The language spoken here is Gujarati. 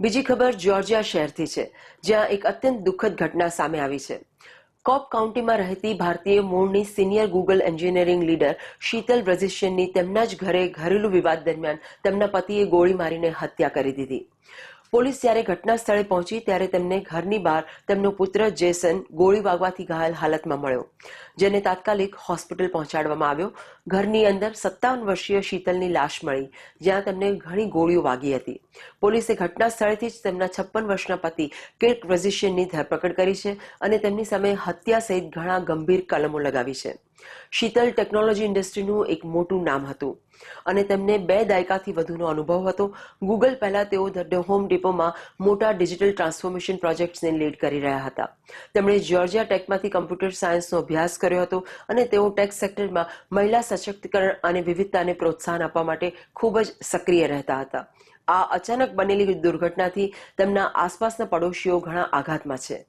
બીજી ખબર જ્યોર્જિયા શહેરથી છે, જ્યાં એક અત્યંત દુઃખદ ઘટના સામે આવી છે. કોબ કાઉન્ટીમાં રહેતી ભારતીય મૂળની senior Google engineering leader Sheetal બ્રજેશિયનની તેમના જ ઘરે ઘરેલું વિવાદ દરમિયાન તેમના પતિએ ગોળી મારીને હત્યા કરી દીધી. પોલીસ જ્યારે ઘટના સ્થળે પહોંચી ત્યારે તેમને ઘરની બહાર તેમનો પુત્ર જેસન ગોળી વાગવાથી ઘાયલ હાલતમાં મળ્યો, જેને તાત્કાલિક હોસ્પિટલ પહોંચાડવામાં આવ્યો. ઘરની અંદર 57 વર્ષીય શીતલની લાશ મળી, જ્યાં તેમને ઘણી ગોળીઓ વાગી હતી. પોલીસે ઘટના સ્થળેથી જ તેમના 56 વર્ષના પતિ કિર્ક બ્રજેશિયનની ધરપકડ કરી છે અને તેમની સામે હત્યા સહિત ઘણા ગંભીર કલમો લગાવી છે. શીતલ ટેકનોલોજી ઇન્ડસ્ટ્રીનું એક મોટું નામ હતું અને તેમને 2 દાયકાથી વધુનો અનુભવ હતો. ગૂગલ પહેલા તેઓ ધ હોમ ડિપોમાં મોટા ડિજિટલ ટ્રાન્સફોર્મેશન પ્રોજેક્ટ્સને લીડ કરી રહ્યા હતા. તેમણે જ્યોર્જિયા ટેકમાંથી કમ્પ્યુટર સાયન્સનો અભ્યાસ કર્યો હતો અને તેઓ ટેક સેક્ટરમાં મહિલા સશક્તિકરણ અને વિવિધતાને પ્રોત્સાહન આપવા માટે ખૂબ જ સક્રિય રહેતા હતા. આ અચાનક બનેલી દુર્ઘટનાથી તેમના આસપાસના પડોશીઓ ઘણા આઘાતમાં છે.